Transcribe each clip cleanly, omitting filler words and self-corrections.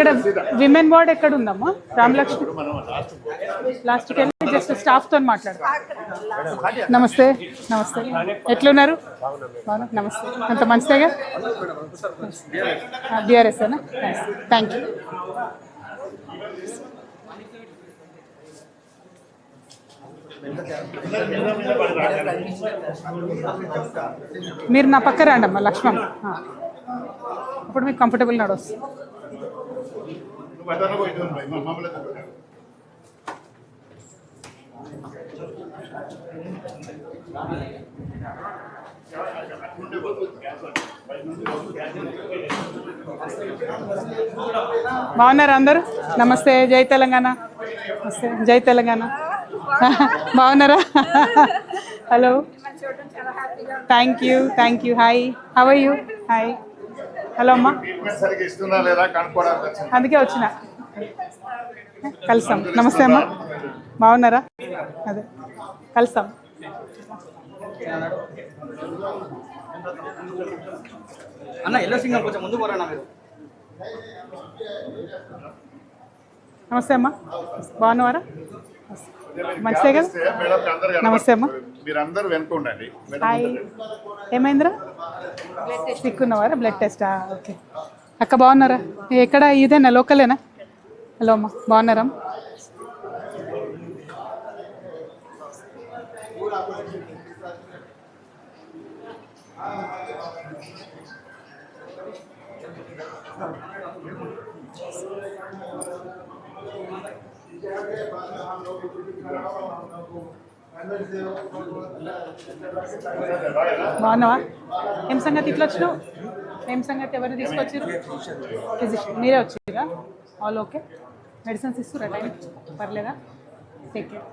ఇక్కడ women ward ఎక్కడ ఉందమ్మా? రామలక్ష్మి లాస్ట్కి వెళ్ళి జస్ట్ స్టాఫ్తో మాట్లాడు. నమస్తే నమస్తే, ఎట్లున్నారు? నమస్తే, అంత మంచిదేగా? బీఆర్ఎస్ అనా? Thank you. మీరు నా పక్క రండి అమ్మా లక్ష్మణ్, అప్పుడు మీకు కంఫర్టబుల్ నడవచ్చు. బాగున్నారు అందరూ? నమస్తే, జై తెలంగాణ. నమస్తే, జై తెలంగాణ. బాగున్నారా? Hello, thank you thank you. Hi, how are you? Hi, hello అమ్మా. అందుకే వచ్చిన, కలుస్తాం. నమస్తే అమ్మా, బాగున్నారా? అదే కలుస్తాం. అన్న ఎల్లో సింగల్ కొంచెం ముందు పోరానా మీరు. నమస్తే అమ్మా, బాగున్నావారా? మంచిదే కదా? నమస్తే అమ్మా. మీరందరూ వెనుక ఉండండి. హాయ్, ఏమైందిరా? సిక్కున్నవారా? బ్లడ్ టెస్టా? ఓకే. అక్క బాగున్నారా? ఎక్కడ? ఇదేనా, లోకలేనా? హలో అమ్మా, బాగున్నారా? బాగున్నావా? ఏం సంగతి ఇట్లా వచ్చినావు? ఏం సంగతి? ఎవరు తీసుకొచ్చారు? ఫిజిషియన్ మీరే వచ్చారా? All okay? మెడిసిన్స్ ఇస్తురా టైం? పర్లేదా? Take care.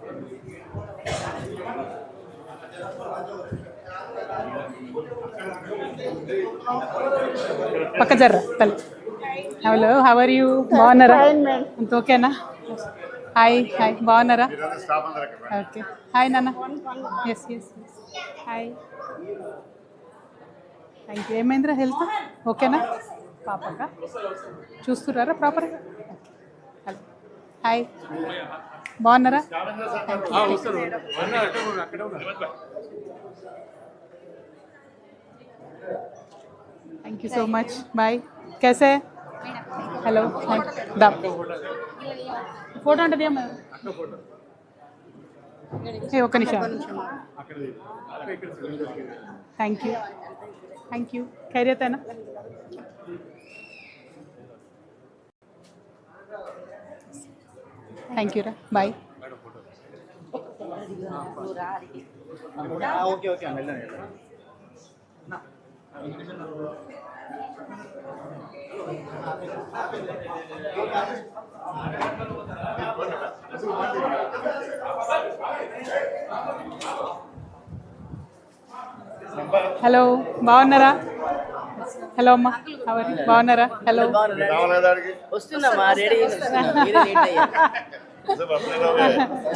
పక్క జర్రా తల్లి. Hello, how are you? బాగున్నారా? అంత ఓకేనా? హాయ్ హాయ్, బాగున్నారా? ఓకే. హాయ్ నాన్న. Yes yes yes, hi, thank you. ఏమైందిరా, హెల్త్ ఓకేనా? పాపక చూస్తున్నారా ప్రాపర్గా? హలో, హాయ్, బాగున్నారా? Thank you so much. Bye. कैसे? हेलो, दा फोटो అంటే దియమ్మ. ఏ ఒక్క నిమిషం. Thank you thank you. ఖైరియత్ है ना? థ్యాంక్ యూ రా, బాయ్. ఓకే ఓకే అన్న. హలో, బాగున్నారా? హలో అమ్మా, బాగున్నారా? హలో, వస్తుందమ్మా, రెడీ.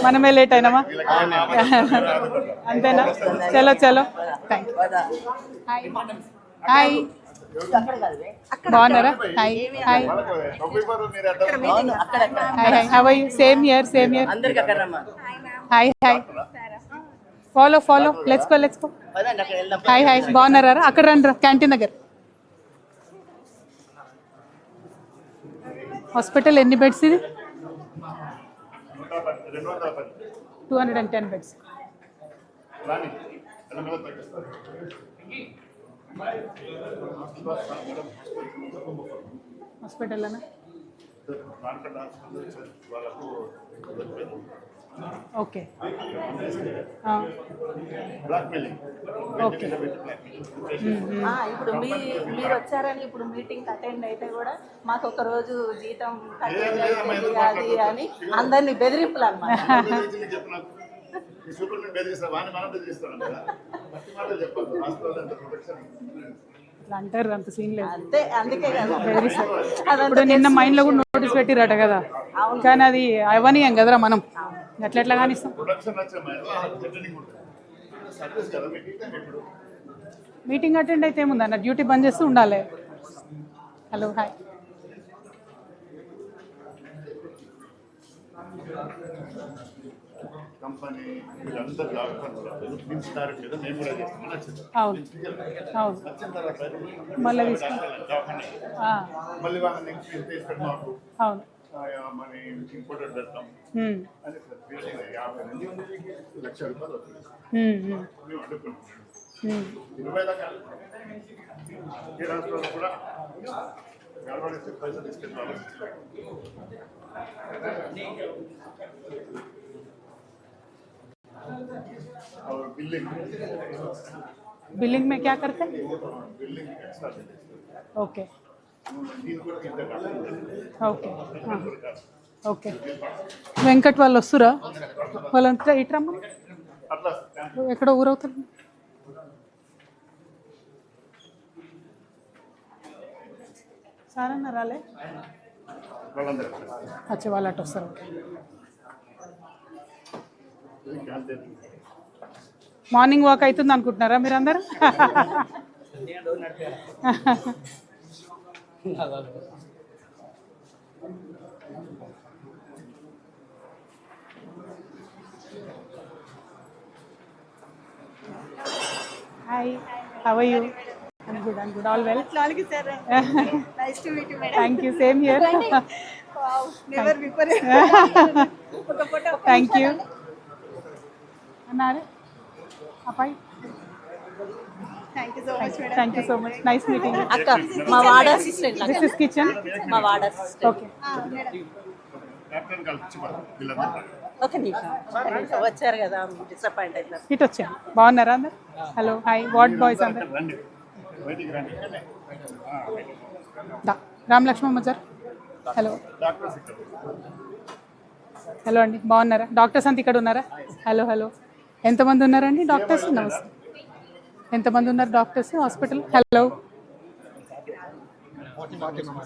మనమే లేట్ అయినామా? అంతేనా? చలో చలో, థ్యాంక్ యూ. హాయ్ హాయ్, బాగున్నారా? Hi hi hi hi, how are you? Same here same here. Hi hi, follow follow, let's go let's go. Hi hi, బాగున్నారా? అక్కడ రండి రా, క్యాంటీన్ దగ్గర. హాస్పిటల్ ఎన్ని బెడ్స్ ఇది? 210 బెడ్స్. హాస్పిటల్ అన్నా? Okay okay. ఇప్పుడు మీరు వచ్చారని ఇప్పుడు మీటింగ్ అటెండ్ అయితే కూడా మాకు ఒక రోజు జీతం అది అని అందరినీ బెదిరింపులు అన్నమాట. అంటారు, అంత సీన్ లేదు. అంతే, అందుకే కదా. ఇప్పుడు నిన్న మైండ్ లో కూడా నోటీస్ పెట్టిరట కదా, కానీ అది అవనీయం కదరా మనం, ఎట్లా ఎట్లా కానిస్తాం. మీటింగ్ అటెండ్ అయితే ఏముందన్న, డ్యూటీ బంద్ చేస్తూ ఉండాలి. హలో హాయ్, కంపెనీ వీళ్ళందరూ లాభపడుతున్నారు. నిమ్స్ డైరెక్ట్ లేదా మేము కూడా చేస్తాం. నచ్చింది. అవును అవును నచ్చిన తర్వాత మళ్ళీ తీసుకు మళ్ళీ వాళ్ళని నెక్స్ట్ ఇంత ఇస్తారు మాకు అవును మన ఇంపోర్టెడ్ పెడతాం అని 50 లక్షల రూపాయలు అవుతుంది. మేము అడుగుతున్నాం 20 దాకా ఏ రాష్ట్రంలో కూడా గడబడిస్తే పైసలు తీసుకెళ్ళి और बिलिंग में क्या करते हैं? Building extra okay okay okay Venkat వాళ్ళు వస్తురా వాళ్ళంతా ఇట్రమ్మ ఎక్కడ ఊరవుతారు సారన్న రాలే అచ్చా వాళ్ళు అటు వస్తారు మార్నింగ్ వాక్ అవుతుంది అనుకుంటున్నారా మీరు అందరూ Hi, how are you? I'm good. All well? Nice to meet you, madam. Thank you. Same here. Wow, never before. Thank you. Anare? Apai? Thank you so much, madam. Thank you so much. Nice meeting you. అక్క మా ward assistant This is kitchen? మా ward assistant Okay. Doctor కలిసి వీళ్ళందరూ ఒక నిమిషం వచ్చారు కదా disappoint అవుతున్నారు ఇటు వచ్చాను బాగున్నారా అందరు హలో హాయ్ వార్డ్ బాయ్స్ అందరు రండి బయటికి రండి దా Ram Lakshman sir hello doctors ఇక్కడ హలో అండి బాగున్నారా డాక్టర్స్ అంతా ఇక్కడ ఉన్నారా హలో హలో ఎంతమంది ఉన్నారండి డాక్టర్స్ నమస్తే ఎంతమంది ఉన్నారు డాక్టర్స్ హాస్పిటల్ హలో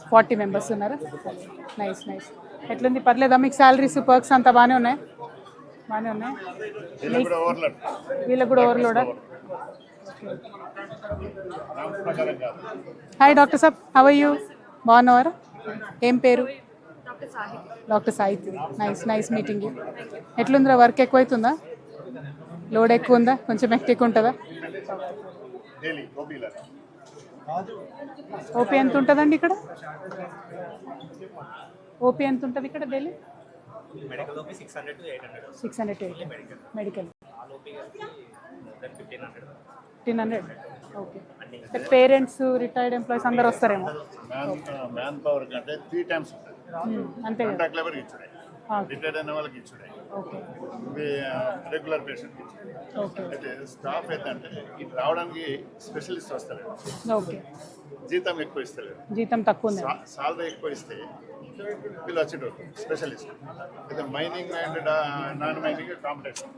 40 మెంబర్స్ ఉన్నారా నైస్ నైస్ ఎట్లుంది పర్లేదా మీకు శాలరీస్ పర్క్స్ అంతా బాగానే ఉన్నాయి బాగానే ఉన్నాయి వీళ్ళకి కూడా ఓవర్లోడా హాయ్ డాక్టర్ సాబ్ హవ్ ఆర్ యూ బాగున్నావారా ఏం పేరు doctor Sahith nice nice meeting you ఎట్లుందిరా వర్క్ ఎక్కువ అవుతుందా లోడ్ ఎక్కువ ఉందా కొంచెం ఎక్కువ ఉంటుందా ఓపీ ఎంత ఉంటుందండి ఇక్కడ ఓపీ ఎంత ఉంటుంది ఇక్కడ daily 600 to 800 medical 1500 okay parents retired employees అందరు వస్తారేమో మ్యాన్ పవర్ కంటే 3 times అంతే కదా కాంటాక్ట్ లేబర్ ఇచ్చుడే రిటైర్డ్ అయిన వాళ్ళకి ఇచ్చుడే ఓకే రెగ్యులర్ పేషెంట్ ఇచ్చుడే ఓకే అయితే స్టాఫ్ ఏంటంటే ఇది రావడానికి స్పెషలిస్ట్ వస్తారు ఓకే జీతం ఎక్కువ ఇస్తారు జీతం తక్కువ ఉంది సాలరీ ఎక్కువ ఇస్తే వీళ్ళు వచ్చేటోళ్ళు స్పెషలిస్ట్ అయితే mining and non mining competition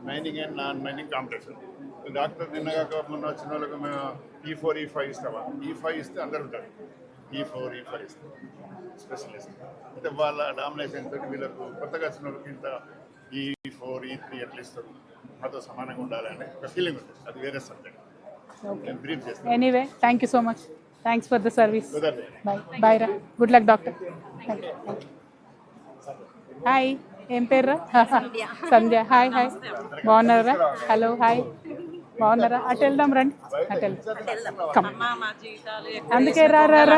mining and non mining competition doctor నిన్నగాక మొన్న వచ్చిన వాళ్ళకి మేము E4 E5 ఇస్తామా E5 ఇస్తే అందరు ఉంటారు E4 E5 ఇస్తాం స్పెషలిస్ట్ అయితే వాళ్ళ డామినేషన్ తోటి వీళ్ళకు కొత్తగా వచ్చిన వాళ్ళకి ఇంత E4 E3 ఎట్లా ఇస్తారు మాతో సమానంగా ఉండాలని ఒక ఫీలింగ్ ఉంటుంది అది వేరే సబ్జెక్ట్ నేను బ్రీఫ్ చేస్తాను anyway thank you so much thanks for the service కుదరదు బాయ్ బాయ్ రా గుడ్ లక్ డాక్టర్ హాయ్ ఏం పేరు రా సంధ్య హాయ్ హాయ్ బాగున్నారా హలో హాయ్ బాగున్నారా అటు వెళ్దాం రండి అటు వెళ్దాం కమ్ మా జీవితాలు అందుకే రా రా రా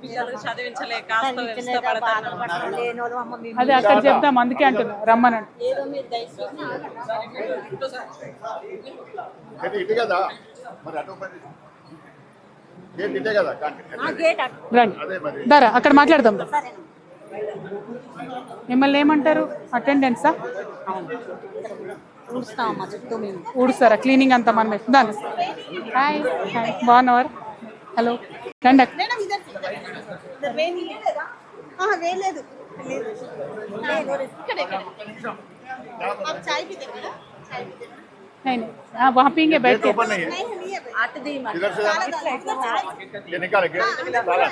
పిల్లలు చదివించలేక ఇష్టపడతాను అదే అక్కడ చెప్దాం అందుకే అంటున్నా రమ్మనండి ఏదో మీరు దయచేసి ఇటు కదా మరి అటు ఇటే కదా రండి అదే మరి దారా అక్కడ మాట్లాడదాం మిమ్మల్ని ఏమంటారు అటెండెన్సా చూస్తామమ్మా చుట్టూ మేము ఊడుస్తారా క్లీనింగ్ అంతా మనమే దాని హాయ్ హాయ్ బాగున్నవారు హలో రండి అక్క. వేయలేదు नहीं नहीं हाँ वहाँ पीएंगे बैठ के ओपन नहीं है అటుది इधर से ये निकाल के साला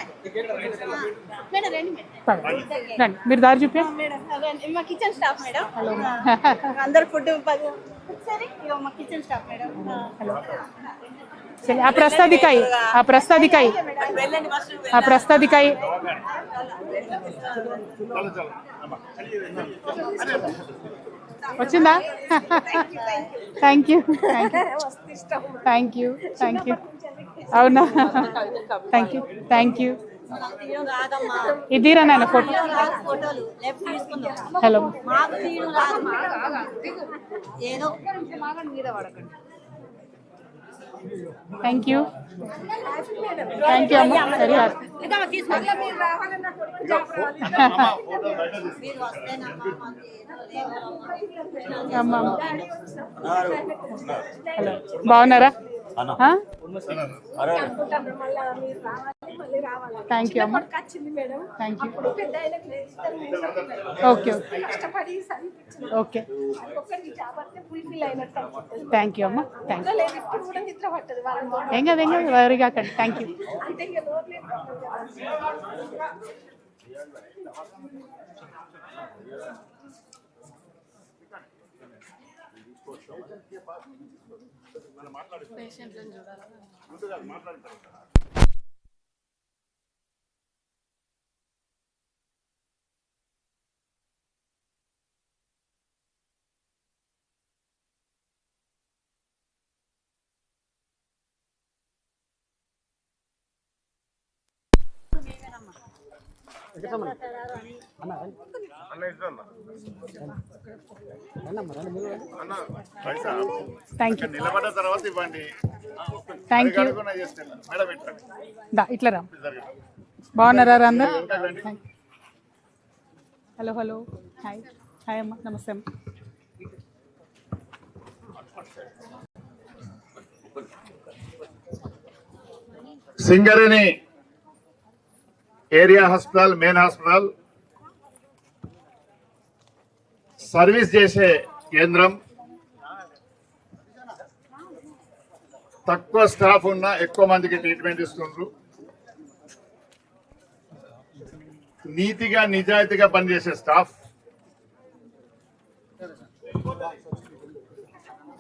రండి మీరు దారి చూపే మా కిచెన్ స్టాఫ్ మేడం హలో అందరు ఫుడ్ సరే ఇక మా కిచెన్ స్టాఫ్ మేడం హలో चलिए आप रास्ता दिखाइए, आप रास्ता दिखाइए, వెళ్ళండి ఫస్ట్ आप रास्ता दिखाइए. వచ్చిందా? Thank you thank you thank you. అవునా? Thank you. రాదమ్మా ఇదిరా నాన్న ఫోటో. ఫోటోలు లెఫ్ట్ తీసుకుందాం హలో మాకు తీయడం రాదు ఏదో థ్యాంక్ యూ అమ్మ. Very happy. మీరు వస్తేనమ్మా అమ్మ హలో బాగున్నారా? థ్యాంక్ యూ అమ్మ. Thank you. Okay okay thank you అమ్మ. Thank you. ఏం కాదు వరి కాకండి. Thank you. థ్యాంక్ యూ నిలబడ్డ తర్వాత ఇవ్వండి. Thank you. మేడం ఇట్లా ఇట్లా రా. బాగున్నారా అందరు? హలో హలో హాయ్ హాయ్ అమ్మ. నమస్తే అమ్మ. Singareni area hospital, main hospital, service చేసే కేంద్రం, తక్కువ స్టాఫ్ ఉన్న ఎక్కువ మందికి ట్రీట్మెంట్ ఇస్తుండ్రు. నీతిగా నిజాయితీగా పనిచేసే స్టాఫ్.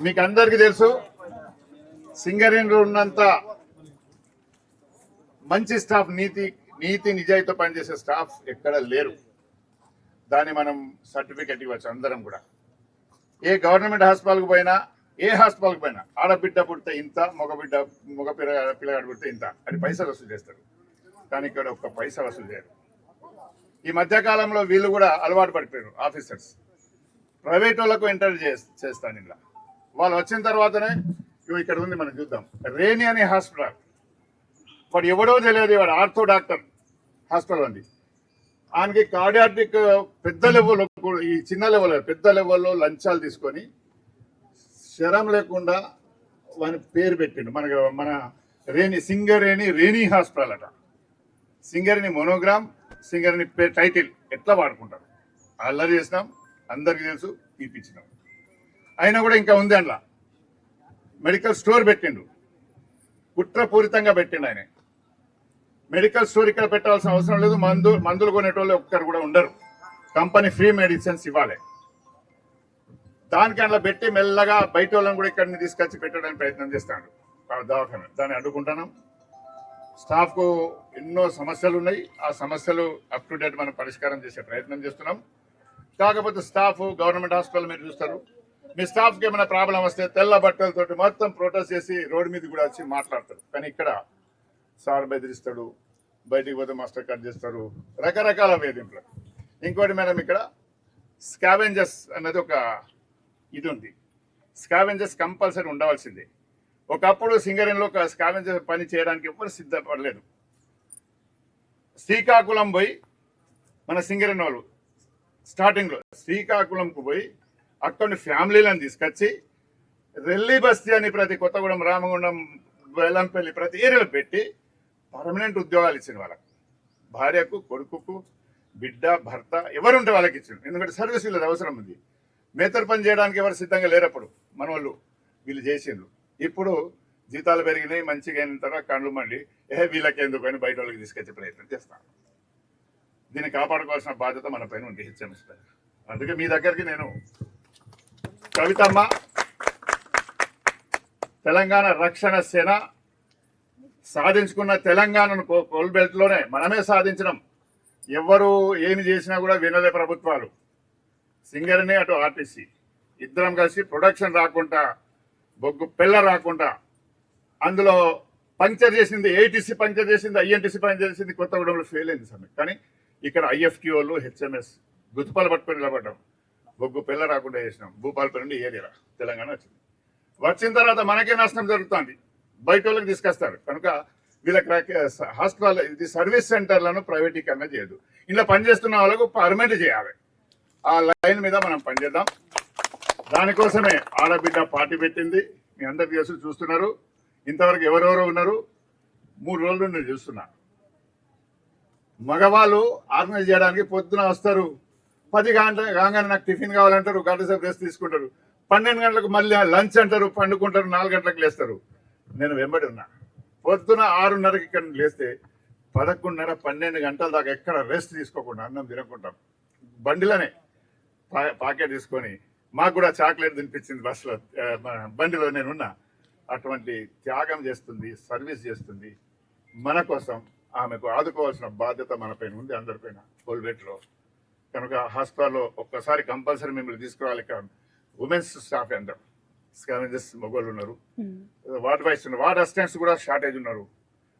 మీకు అందరికీ తెలుసు సింగరేణిలో ఉన్నంత మంచి స్టాఫ్, నీతి నిజాయితీతో పనిచేసే స్టాఫ్ ఎక్కడ లేరు. దాన్ని మనం సర్టిఫికెట్ ఇవ్వచ్చు అందరం కూడా. ఏ గవర్నమెంట్ హాస్పిటల్కి పోయినా, ఏ హాస్పిటల్కి పోయినా ఆడబిడ్డ పుడితే ఇంత, మగ పిల్లగాడు పుడితే ఇంత అని పైసలు వసూలు చేస్తారు. కానీ ఇక్కడ ఒక్క పైసా వసూలు చేయరు. ఈ మధ్యకాలంలో వీళ్ళు కూడా అలవాటు పడిపోయారు. ఆఫీసర్స్ ప్రైవేట్ వాళ్ళకు ఎంటర్ చేస్తాను ఇలా. వాళ్ళు వచ్చిన తర్వాతనే ఇక్కడ ఉంది మనం చూద్దాం. రేణి అనే హాస్పిటల్, వాడు ఎవడో తెలియదు, వాడు ఆర్థో డాక్టర్ హాస్పిటల్ ఉంది. ఆయనకి కార్డియాటిక్ పెద్ద లెవెల్లో, ఈ చిన్న లెవెల్ పెద్ద లెవెల్లో లంచాలు తీసుకొని శరం లేకుండా వాని పేరు పెట్టిండు. మన సింగరేణి రేణి హాస్పిటల్ అట. సింగరేణి మోనోగ్రామ్, సింగరేణి టైటిల్ ఎట్లా వాడుకుంటారు. అల్లరి చేసినాం, అందరికీ తెలుసు, తీపిచ్చినాం. అయినా కూడా ఇంకా ఉంది. అందులో మెడికల్ స్టోర్ పెట్టిండు, కుట్రపూరితంగా పెట్టిండు ఆయన. మెడికల్ స్టోర్ ఇక్కడ పెట్టాల్సిన అవసరం లేదు. మందులు కొనేటోళ్ళు ఒక్కరు కూడా ఉండరు. కంపెనీ ఫ్రీ మెడిసిన్స్ ఇవ్వాలి. దానికి అందులో పెట్టి మెల్లగా బయట వాళ్ళని కూడా ఇక్కడిని తీసుకొచ్చి పెట్టడానికి ప్రయత్నం చేస్తాడు దవాఖాన. దాన్ని అడ్డుకుంటున్నాం. స్టాఫ్కు ఎన్నో సమస్యలు ఉన్నాయి. ఆ సమస్యలు అప్ టు డేట్ మనం పరిష్కారం చేసే ప్రయత్నం చేస్తున్నాం. కాకపోతే స్టాఫ్ గవర్నమెంట్ హాస్పిటల్ మీరు చూస్తారు, మీ స్టాఫ్కి ఏమైనా ప్రాబ్లం వస్తే తెల్ల బట్టలతోటి మొత్తం ప్రొటెస్ట్ చేసి రోడ్డు మీద కూడా వచ్చి మాట్లాడతారు. కానీ ఇక్కడ సార్ బెదిరిస్తాడు, బయటికి పోతే మాస్టర్ కట్ చేస్తారు, రకరకాల వేధింపులు. ఇంకోటి మేడం, ఇక్కడ స్కావెంజర్స్ అన్నది ఒక ఇది ఉంది. స్కావెంజర్స్ కంపల్సరీ ఉండవలసిందే. ఒకప్పుడు సింగరేణిలో ఒక స్కావెంజర్ పని చేయడానికి ఎవరు సిద్ధపడలేదు. శ్రీకాకుళం పోయి మన సింగరేణి వాళ్ళు స్టార్టింగ్లో శ్రీకాకుళంకు పోయి అక్కడి ఫ్యామిలీలను తీసుకొచ్చి రెల్లి బస్తీ అని ప్రతి కొత్తగూడెం, రామగుండం, బెల్లంపల్లి ప్రతి ఏరియాలో పెట్టి పర్మనెంట్ ఉద్యోగాలు ఇచ్చింది. వాళ్ళకు భార్యకు, కొడుకుకు, బిడ్డ, భర్త ఎవరుంటే వాళ్ళకి ఇచ్చింది. ఎందుకంటే సర్వీస్ వీళ్ళది అవసరం ఉంది. మేతర్ పని చేయడానికి ఎవరు సిద్ధంగా లేరప్పుడు మన వాళ్ళు వీళ్ళు చేసిండ్రు. ఇప్పుడు జీతాలు పెరిగినాయి, మంచిగా అయిన తర్వాత కళ్ళు మండి వీళ్ళకి ఎందుకు అని బయట వాళ్ళకి తీసుకొచ్చే ప్రయత్నం చేస్తాను. దీన్ని కాపాడుకోవాల్సిన బాధ్యత మన పైన ఉంది హెచ్ఎంఎస్ పైన. అందుకే మీ దగ్గరికి నేను కవితమ్మ తెలంగాణ రక్షణ సేన సాధించుకున్న తెలంగాణను కోల్బెల్ట్లోనే మనమే సాధించినాం. ఎవరు ఏమి చేసినా కూడా వినలే ప్రభుత్వాలు. సింగరేణి అటు ఆర్టీసీ ఇద్దరం కలిసి ప్రొడక్షన్ రాకుండా, బొగ్గు పిల్ల రాకుండా, అందులో పంక్చర్ చేసింది ఏటీసీ, పంక్చర్ చేసింది ఐఎన్టీసీ, పంక్చర్ చేసింది కొత్తగూడెంలో ఫెయిల్ అయింది సమయం. కానీ ఇక్కడ ఐఎఫ్క్యూలు హెచ్ఎంఎస్ గుర్తుపాలు పట్టుకొని నిలబడ్డాం. బొగ్గు పిల్ల రాకుండా చేసినాం. భూపాలపల్లి నుండి ఏరియా తెలంగాణ వచ్చింది. వచ్చిన తర్వాత మనకే నష్టం జరుగుతుంది, బయట వాళ్ళకి తీసుకొస్తారు. కనుక వీళ్ళకి హాస్పిటల్ ఇది సర్వీస్ సెంటర్లను ప్రైవేటీకరణ చేయదు. ఇలా పనిచేస్తున్న వాళ్ళకు పర్మనెంట్ చేయాలి. ఆ లైన్ మీద మనం పనిచేద్దాం. దానికోసమే ఆడబిడ్డ పార్టీ పెట్టింది. మీ అందరి కేసులు చూస్తున్నారు. ఇంతవరకు ఎవరెవరో ఉన్నారు, 3 రోజులు నేను చూస్తున్నా. మగవాళ్ళు ఆర్గనైజ్ చేయడానికి పొద్దున వస్తారు, 10 గంటల కాగానే నాకు టిఫిన్ కావాలంటారు, గంట సేపు రెస్ట్ తీసుకుంటారు, 12 గంటలకు మళ్ళీ లంచ్ అంటారు, పండుకుంటారు, 4 గంటలకు లేస్తారు. నేను వెంబడి ఉన్నా. పొద్దున 6:30కి ఇక్కడ లేస్తే 11:30, 12 గంటల దాకా ఎక్కడ రెస్ట్ తీసుకోకుండా అన్నం తినకుంటాం. బండిలోనే పాకెట్ తీసుకొని మాకు కూడా చాక్లెట్ తినిపించింది బస్సులో, బండిలో నేనున్నా. అటువంటి త్యాగం చేస్తుంది, సర్వీస్ చేస్తుంది మన కోసం. ఆమెకు ఆదుకోవాల్సిన బాధ్యత మనపైన ఉంది, అందరిపైన కోల్బెట్లో. కనుక హాస్పిటల్లో ఒక్కసారి కంపల్సరీ మిమ్మల్ని తీసుకురావాలి. ఇక్కడ ఉమెన్స్ స్టాఫ్ అందరు స్కావెంజర్స్ మొగోళ్ళు ఉన్నారు, వార్డ్ వైస్ ఉన్నారు, వార్డ్ అసిస్టెంట్స్ కూడా షార్టేజ్ ఉన్నారు,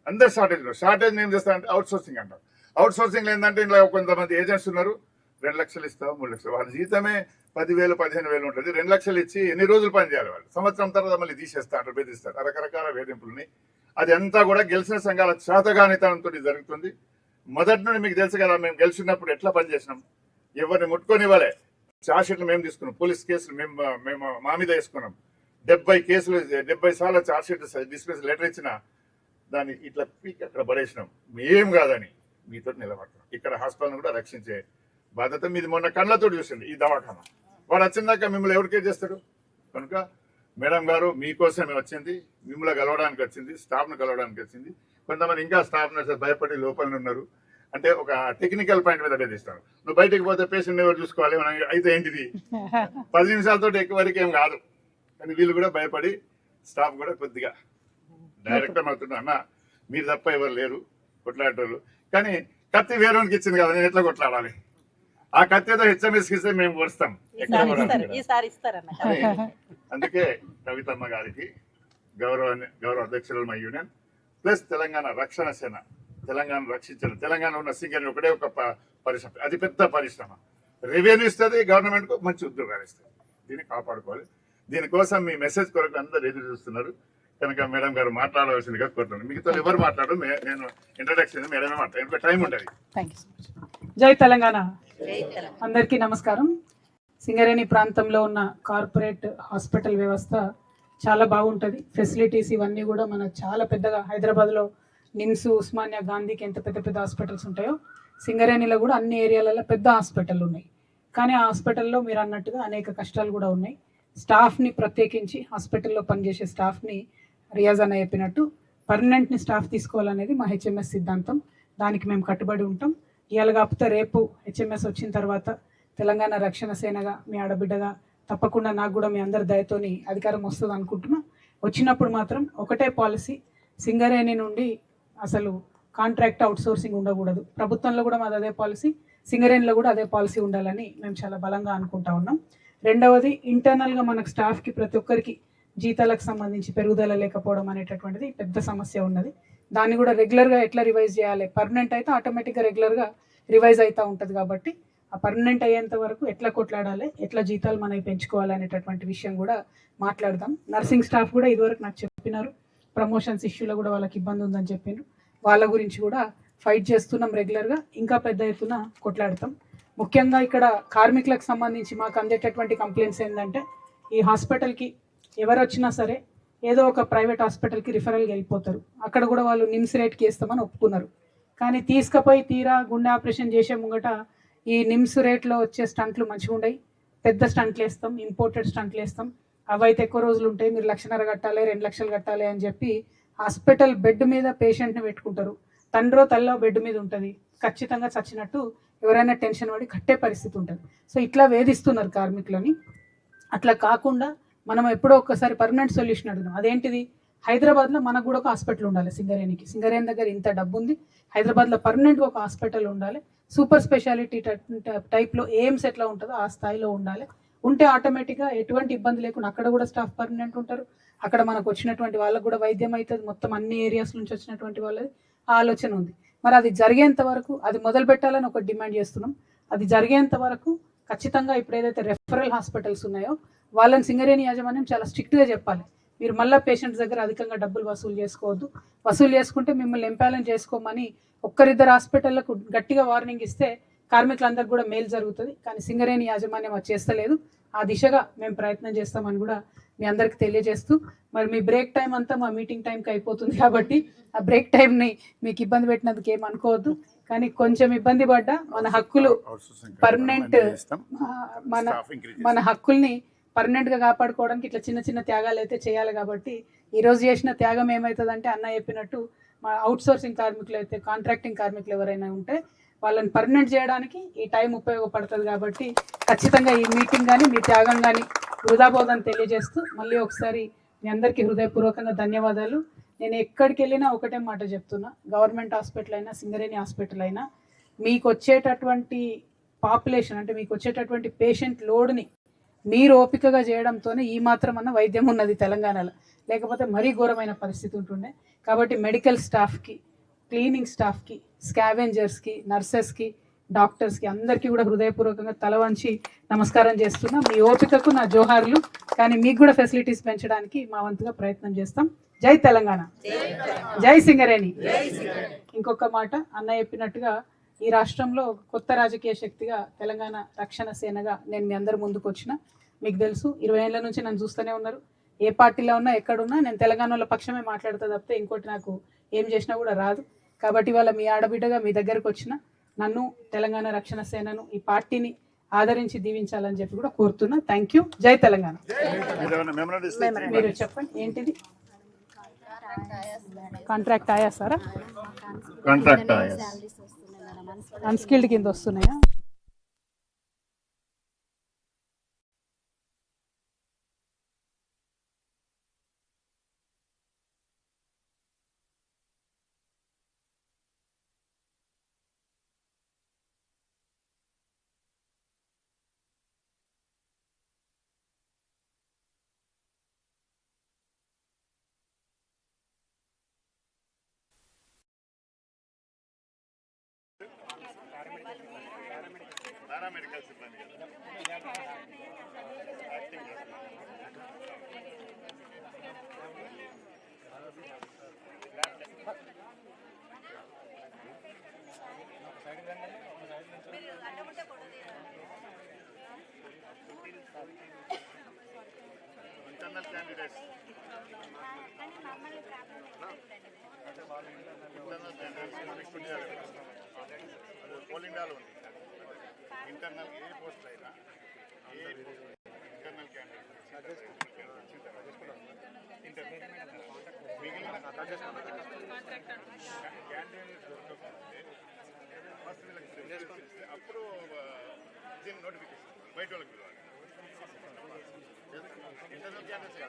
అందరు షార్టేజ్ ఉన్నారు. షార్టేజ్ ఏం చేస్తారంటే అవుట్ సోర్సింగ్ అంటారు. అవుట్ సోర్సింగ్ ఏంటంటే ఇలా కొంతమంది ఏజెంట్స్ ఉన్నారు, 2 లక్షలు ఇస్తాం, 3 లక్షలు, వాళ్ళ జీతమే 10,000, 15,000 ఉంటుంది. 2 లక్షలు ఇచ్చి ఎన్ని రోజులు పని చేయాలి వాళ్ళు? సంవత్సరం తర్వాత మళ్ళీ తీసేస్తారు, బెదిరిస్తారు. రకరకాల వేధింపులని. అది అంతా కూడా గెలిచిన సంఘాల చేతగానితనంతో జరుగుతుంది. మొదటి నుండి మీకు తెలుసు కదా, మేము గెలిచినప్పుడు ఎట్లా పనిచేసినాం. ఎవరిని ముట్టుకొని ఇవ్వలే. ఛార్జ్షీట్లు మేము తీసుకున్నాం, పోలీస్ కేసులు మేము మా మీద వేసుకున్నాం. 70 కేసులు, 70 సార్లు ఛార్జ్షీట్ డిస్మిస్ లెటర్ ఇచ్చిన దాన్ని ఇట్లా పీక్ అక్కడ పడేసినాం. మేం కాదని మీతో నిలబడతాం. ఇక్కడ హాస్పిటల్ని కూడా రక్షించే బాధ్యత మీది. మొన్న కళ్ళతో చూసింది ఈ దవాఖాన. వాడు వచ్చిందాక మిమ్మల్ని ఎవరికే చేస్తాడు? కనుక మేడం గారు మీకోసమే వచ్చింది, మిమ్మల్ని కలవడానికి వచ్చింది, స్టాఫ్ను కలవడానికి వచ్చింది. కొంతమంది ఇంకా స్టాఫ్ నర్సెస్ భయపడి లోపల ఉన్నారు. అంటే ఒక టెక్నికల్ పాయింట్ మీద బెదిరిస్తారు. నువ్వు బయటకు పోతే పేషెంట్ ఎవరు చూసుకోవాలి, మనం అయితే ఏంటిది 10 నిమిషాలతో ఎక్కువ వరకు ఏం కాదు. కానీ వీళ్ళు కూడా భయపడి, స్టాఫ్ కూడా కొద్దిగా డైరెక్టర్ అవుతున్నా, అన్న మీరు తప్ప ఎవరు లేరు కొట్లాడేటోళ్ళు. కానీ కత్తి వేరేకి ఇచ్చింది కదా, నేను ఎట్లా కొట్లాడాలి? ఆ కత్తితో హెచ్ఎంఎస్ ఇస్తే మేము వస్తాం. ఈసారి ఇస్తారన్న. అందుకే కవితమ్మ గారికి గౌరవ అధ్యక్షులు మా యూనియన్ ప్లస్ తెలంగాణ రక్షణ సేన, తెలంగాణ రక్షించిన, తెలంగాణ ఉన్న సింగరేణి ఒకటే ఒక పరిశ్రమ, అది పెద్ద పరిశ్రమ. రెవెన్యూ ఇస్తుంది, గవర్నమెంట్కు మంచి ఉద్యోగాలు ఇస్తుంది. దీన్ని కాపాడుకోవాలి. దీనికోసం మీ మెసేజ్ కొరకు అందరు ఎదురు చూస్తున్నారు. కనుక మేడం గారు మాట్లాడవలసిందిగా కోరుతున్నాను. మిగతా ఎవరు మాట్లాడు, నేను ఇంట్రడక్షన్ మేడమే మాట్లాడు, టైం ఉంటుంది. Thank you so much. జై తెలంగాణ. అందరికీ నమస్కారం. సింగరేణి ప్రాంతంలో ఉన్న కార్పొరేట్ హాస్పిటల్ వ్యవస్థ చాలా బాగుంటుంది. ఫెసిలిటీస్ ఇవన్నీ కూడా మన చాలా పెద్దగా, హైదరాబాద్లో నిమ్స్, ఉస్మానియా, గాంధీకి ఎంత పెద్ద పెద్ద హాస్పిటల్స్ ఉంటాయో సింగరేణిలో కూడా అన్ని ఏరియాలలో పెద్ద హాస్పిటల్ ఉన్నాయి. కానీ ఆ హాస్పిటల్లో మీరు అన్నట్టుగా అనేక కష్టాలు కూడా ఉన్నాయి. స్టాఫ్ని ప్రత్యేకించి హాస్పిటల్లో పనిచేసే స్టాఫ్ని రియాజ్ అన్న చెప్పినట్టు పర్మనెంట్ని స్టాఫ్ తీసుకోవాలనేది మా హెచ్ఎంఎస్ సిద్ధాంతం. దానికి మేము కట్టుబడి ఉంటాం. ఇవాళ కాకపోతే రేపు హెచ్ఎంఎస్ వచ్చిన తర్వాత తెలంగాణ రక్షణ సేనగా, మీ ఆడబిడ్డగా తప్పకుండా నాకు కూడా మీ అందరి దయతోని అధికారం వస్తుంది అనుకుంటున్నా. వచ్చినప్పుడు మాత్రం ఒకటే పాలసీ, సింగరేణి నుండి అసలు కాంట్రాక్ట్ అవుట్సోర్సింగ్ ఉండకూడదు. ప్రభుత్వంలో కూడా మాది అదే పాలసీ, సింగరేణిలో కూడా అదే పాలసీ ఉండాలని మేము చాలా బలంగా అనుకుంటా ఉన్నాం. రెండవది, ఇంటర్నల్గా మనకు స్టాఫ్కి ప్రతి ఒక్కరికి జీతాలకు సంబంధించి పెరుగుదల లేకపోవడం అనేటటువంటిది పెద్ద సమస్య ఉన్నది. దాన్ని కూడా రెగ్యులర్గా ఎట్లా రివైజ్ చేయాలి? పర్మనెంట్ అయితే ఆటోమేటిక్గా రెగ్యులర్గా రివైజ్ అవుతూ ఉంటుంది. కాబట్టి ఆ పర్మనెంట్ అయ్యేంత వరకు ఎట్లా కొట్లాడాలి, ఎట్లా జీతాలు మనకి పెంచుకోవాలి అనేటటువంటి విషయం కూడా మాట్లాడదాం. నర్సింగ్ స్టాఫ్ కూడా ఇదివరకు నాకు చెప్పినారు, ప్రమోషన్స్ ఇష్యూలో కూడా వాళ్ళకి ఇబ్బంది ఉందని చెప్పారు. వాళ్ళ గురించి కూడా ఫైట్ చేస్తున్నాం రెగ్యులర్గా, ఇంకా పెద్ద ఎత్తున కొట్లాడతాం. ముఖ్యంగా ఇక్కడ కార్మికులకు సంబంధించి మాకు అందేటటువంటి కంప్లైంట్స్ ఏంటంటే, ఈ హాస్పిటల్కి ఎవరు వచ్చినా సరే ఏదో ఒక ప్రైవేట్ హాస్పిటల్కి రిఫరల్కి వెళ్ళిపోతారు. అక్కడ కూడా వాళ్ళు నిమ్స్ రేట్కి వేస్తామని ఒప్పుకున్నారు. కానీ తీసుకుపోయి తీరా గుండె ఆపరేషన్ చేసే ముంగట ఈ నిమ్స్ రేట్లో వచ్చే స్టంట్లు మంచిగా ఉండయి, పెద్ద స్టంట్లు వేస్తాం, ఇంపోర్టెడ్ స్టంట్లు వేస్తాం, అవైతే ఎక్కువ రోజులు ఉంటాయి, మీరు 1,500,000 కట్టాలి, 2 లక్షలు కట్టాలి అని చెప్పి హాస్పిటల్ బెడ్ మీద పేషెంట్ని పెట్టుకుంటారు. తండ్రో తల్లో బెడ్ మీద ఉంటుంది, ఖచ్చితంగా చచ్చినట్టు ఎవరైనా టెన్షన్ పడి కట్టే పరిస్థితి ఉంటుంది. సో ఇట్లా వేధిస్తున్నారు కార్మికులని. అట్లా కాకుండా మనం ఎప్పుడో ఒక్కసారి పర్మనెంట్ సొల్యూషన్ అడుగుదాం. అదేంటిది? హైదరాబాద్లో మనకు కూడా ఒక హాస్పిటల్ ఉండాలి. సింగరేణి దగ్గర ఇంత డబ్బు ఉంది, హైదరాబాద్లో పర్మనెంట్గా ఒక హాస్పిటల్ ఉండాలి. సూపర్ స్పెషాలిటీ టైప్లో ఎయిమ్స్ ఎట్లా ఉంటుందో ఆ స్థాయిలో ఉండాలి. ఉంటే ఆటోమేటిక్గా ఎటువంటి ఇబ్బంది లేకుండా అక్కడ కూడా స్టాఫ్ పర్మనెంట్ ఉంటారు. అక్కడ మనకు వచ్చినటువంటి వాళ్ళకు కూడా వైద్యం అవుతుంది. మొత్తం అన్ని ఏరియాస్ నుంచి వచ్చినటువంటి వాళ్ళది ఆలోచన ఉంది. మరి అది జరిగేంత వరకు అది మొదలు పెట్టాలని ఒక డిమాండ్ చేస్తున్నాం. అది జరిగేంత వరకు ఖచ్చితంగా ఇప్పుడు ఏదైతే రెఫరల్ హాస్పిటల్స్ ఉన్నాయో వాళ్ళని సింగరేణి యాజమాన్యం చాలా స్ట్రిక్ట్గా చెప్పాలి. మీరు మళ్ళీ పేషెంట్స్ దగ్గర అధికంగా డబ్బులు వసూలు చేసుకోవద్దు. వసూలు చేసుకుంటే మిమ్మల్ని ఎంపాలెంట్ చేసుకోమని ఒక్కరిద్దరు హాస్పిటళ్లకు గట్టిగా వార్నింగ్ ఇస్తే కార్మికులందరికీ కూడా మేలు జరుగుతుంది. కానీ సింగరేణి యాజమాన్యం అది చేస్తలేదు. ఆ దిశగా మేము ప్రయత్నం చేస్తామని కూడా మీ అందరికి తెలియజేస్తూ, మరి మీ బ్రేక్ టైం అంతా మా మీటింగ్ టైంకి అయిపోతుంది కాబట్టి ఆ బ్రేక్ టైంని మీకు ఇబ్బంది పెట్టినందుకు ఏం అనుకోవద్దు. కానీ కొంచెం ఇబ్బంది పడ్డా మన హక్కులు పర్మనెంట్ మన హక్కుల్ని పర్మనెంట్గా కాపాడుకోవడానికి ఇట్లా చిన్న చిన్న త్యాగాలు అయితే చేయాలి. కాబట్టి ఈరోజు చేసిన త్యాగం ఏమవుతుందంటే అన్న చెప్పినట్టు మా అవుట్సోర్సింగ్ కార్మికులు అయితే కాంట్రాక్టింగ్ కార్మికులు ఎవరైనా ఉంటే వాళ్ళని పర్మనెంట్ చేయడానికి ఈ టైం ఉపయోగపడుతుంది. కాబట్టి ఖచ్చితంగా ఈ మీటింగ్ కానీ మీ త్యాగం కానీ వృధా పోదని తెలియజేస్తూ మళ్ళీ ఒకసారి మీ అందరికీ హృదయపూర్వకంగా ధన్యవాదాలు. నేను ఎక్కడికి వెళ్ళినా ఒకటే మాట చెప్తున్నా, గవర్నమెంట్ హాస్పిటల్ అయినా సింగరేణి హాస్పిటల్ అయినా మీకు వచ్చేటటువంటి పాపులేషన్ అంటే మీకు వచ్చేటటువంటి పేషెంట్ లోడ్ని మీరు ఓపికగా చేయడంతోనే ఈ మాత్రం అన్న వైద్యం ఉన్నది తెలంగాణలో, లేకపోతే మరీ ఘోరమైన పరిస్థితి ఉంటుండే. కాబట్టి మెడికల్ స్టాఫ్కి, క్లీనింగ్ స్టాఫ్కి, స్కావెంజర్స్కి, నర్సెస్కి, డాక్టర్స్కి అందరికీ కూడా హృదయపూర్వకంగా తల వంచి నమస్కారం చేస్తున్నా. మీ ఓపికకు నా జోహార్లు. కానీ మీకు కూడా ఫెసిలిటీస్ పెంచడానికి మా వంతుగా ప్రయత్నం చేస్తాం. జై తెలంగాణ, జై సింగరేణి. ఇంకొక మాట అన్న చెప్పినట్టుగా ఈ రాష్ట్రంలో కొత్త రాజకీయ శక్తిగా తెలంగాణ రక్షణ సేనగా నేను మీ అందరి ముందుకు వచ్చిన. మీకు తెలుసు 20 ఏళ్ళ నుంచి నన్ను చూస్తూనే ఉన్నారు. ఏ పార్టీలో ఉన్నా ఎక్కడున్నా నేను తెలంగాణలో పక్షమే మాట్లాడుతా తప్పితే ఇంకోటి నాకు ఏం చేసినా కూడా రాదు. కాబట్టి ఇవాళ మీ ఆడబిడ్డగా మీ దగ్గరకు వచ్చిన నన్ను, తెలంగాణ రక్షణ సేనను, ఈ పార్టీని ఆదరించి దీవించాలని చెప్పి కూడా కోరుతున్నా. Thank you. జై తెలంగాణ. మీరు చెప్పండి ఏంటిది? కాంట్రాక్ట్ ఆయా సారా? కాంట్రాక్ట్ అన్స్కిల్డ్ కింద వస్తున్నాయా? పారామెడికల్ సిబ్బంది ఇంటర్నల్ క్యాండిడేట్స్ పోలింగ్ డాల్ ఉంది. ఇంటర్నల్ ఏ పోస్ట్ అయినా ఇంటర్నల్ క్యాండిడేట్ మిగిలిన క్యాండిడేట్ అప్పుడు దీని నోటిఫికేషన్ బయట వాళ్ళకి పిలవాలి. Internal candidates